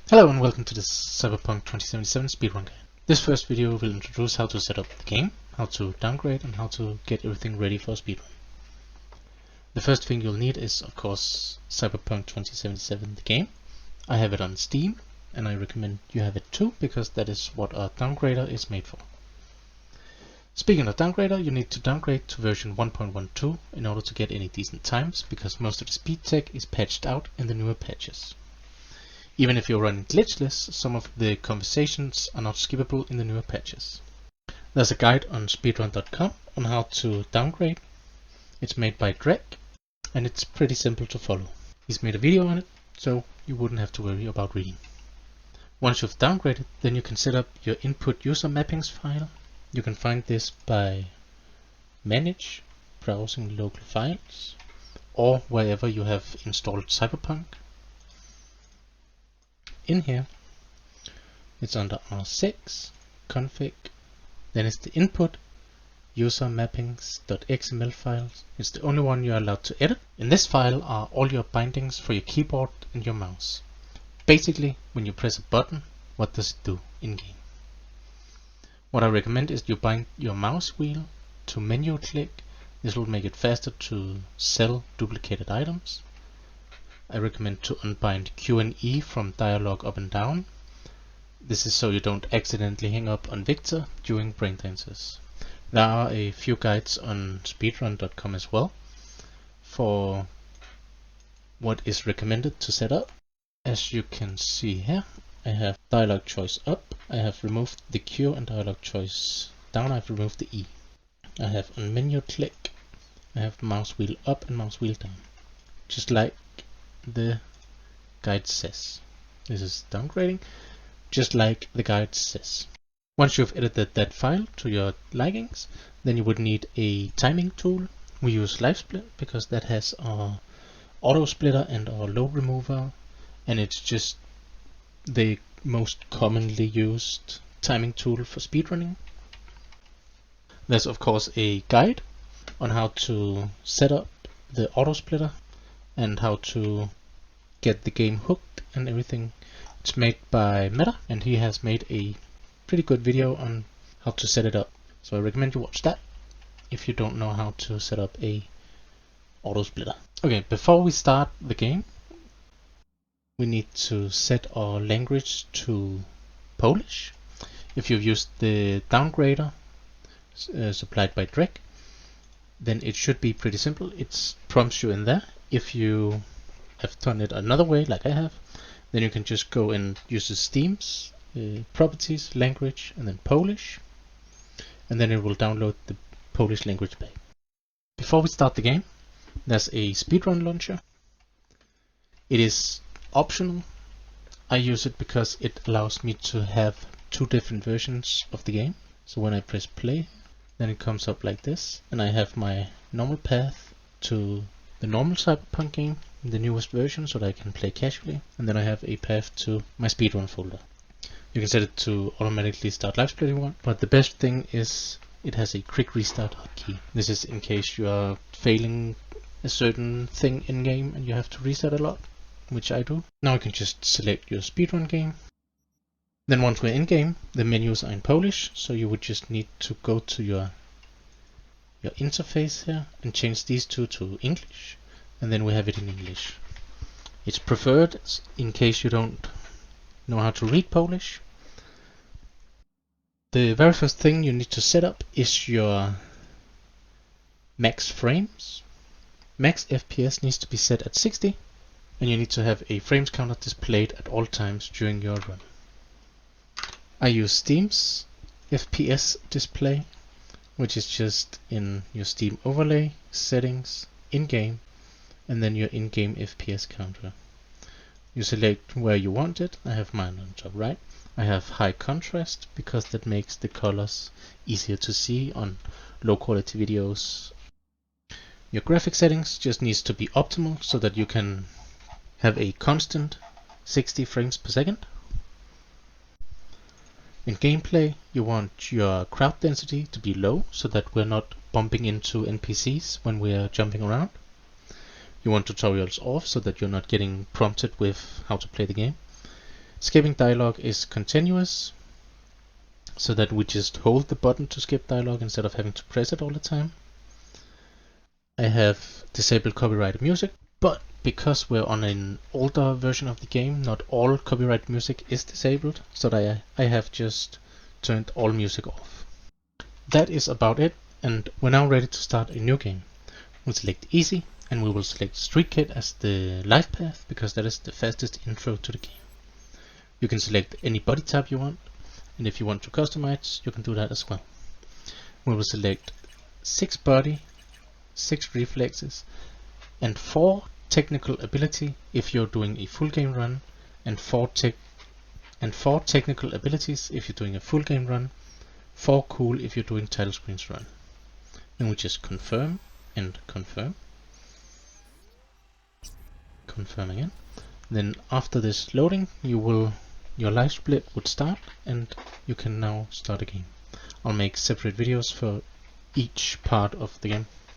Hello and welcome to this Cyberpunk 2077 speedrun guide. This first video will introduce how to set up the game, how to downgrade, and how to get everything ready for a speedrun. The first thing you'll need is, of course, Cyberpunk 2077 the game. I have it on Steam, and I recommend you have it too, because that is what a downgrader is made for. Speaking of downgrader, you need to downgrade to version 1.12 in order to get any decent times, because most of the speed tech is patched out in the newer patches. Even if you're running glitchless, some of the conversations are not skippable in the newer patches. There's a guide on speedrun.com on how to downgrade. It's made by Drek, and it's pretty simple to follow. He's made a video on it, so you wouldn't have to worry about reading. Once you've downgraded, then you can set up your input user mappings file. You can find this by Manage, browsing local files, or wherever you have installed Cyberpunk. In here, it's under R6, config, then it's the input, user mappings.xml files. It's the only one you're allowed to edit. In this file are all your bindings for your keyboard and your mouse. Basically, when you press a button, what does it do in game? What I recommend is you bind your mouse wheel to menu click. This will make it faster to sell duplicated items. I recommend to unbind Q and E from dialogue up and down. This is so you don't accidentally hang up on Victor during braindances. There are a few guides on speedrun.com as well for what is recommended to set up. As you can see here, I have dialogue choice up, I have removed the Q, and dialogue choice down, I've removed the E. I have on menu click, I have mouse wheel up and mouse wheel down, just like the guide says. This is downgrading, just like the guide says. Once you've edited that file to your likings, then you would need a timing tool. We use LiveSplit because that has our auto splitter and our load remover, and it's just the most commonly used timing tool for speedrunning. There's of course a guide on how to set up the auto splitter and how to get the game hooked and everything. It's made by Meta, and he has made a pretty good video on how to set it up. So I recommend you watch that if you don't know how to set up a auto splitter. Okay, before we start the game, we need to set our language to Polish. If you've used the downgrader supplied by Drek, then it should be pretty simple. It prompts you in there. If you have done it another way, like I have, then you can just go and use the Steam's properties, language, and then Polish, and then it will download the Polish language pack. Before we start the game, there's a speedrun launcher. It is optional. I use it because it allows me to have two different versions of the game. So when I press play, then it comes up like this, and I have my normal path to the normal Cyberpunk game, the newest version, so that I can play casually, and then I have a path to my speedrun folder. You can set it to automatically start live splitting one, but the best thing is it has a quick restart hotkey. This is in case you are failing a certain thing in game and you have to restart a lot, which I do. Now you can just select your speedrun game. Then once we're in game, the menus are in Polish, so you would just need to go to your interface here and change these two to English, and then we have it in English. It's preferred in case you don't know how to read Polish. The very first thing you need to set up is your max frames. Max FPS needs to be set at 60, and you need to have a frames counter displayed at all times during your run. I use Steam's FPS display, which is just in your Steam overlay, settings, in-game, and then your in-game FPS counter. You select where you want it. I have mine on top right. I have high contrast because that makes the colors easier to see on low quality videos. Your graphic settings just needs to be optimal so that you can have a constant 60 frames per second. In gameplay, you want your crowd density to be low so that we're not bumping into NPCs when we're jumping around. You want tutorials off so that you're not getting prompted with how to play the game. Skipping dialogue is continuous, so that we just hold the button to skip dialogue instead of having to press it all the time. I have disabled copyrighted music, but because we're on an older version of the game, not all copyright music is disabled, so that I have just turned all music off. That is about it, and we're now ready to start a new game. We'll select easy, and we will select Street Kid as the life path, because that is the fastest intro to the game. You can select any body type you want, and if you want to customize, you can do that as well. We will select 6 body, 6 reflexes, and 4 technical ability if you're doing a full game run, and 4 technical abilities if you're doing a full game run, 4 cool if you're doing title screens run. Then we just confirm and confirm. Confirm again. Then after this loading, your live split would start, and you can now start a game. I'll make separate videos for each part of the game.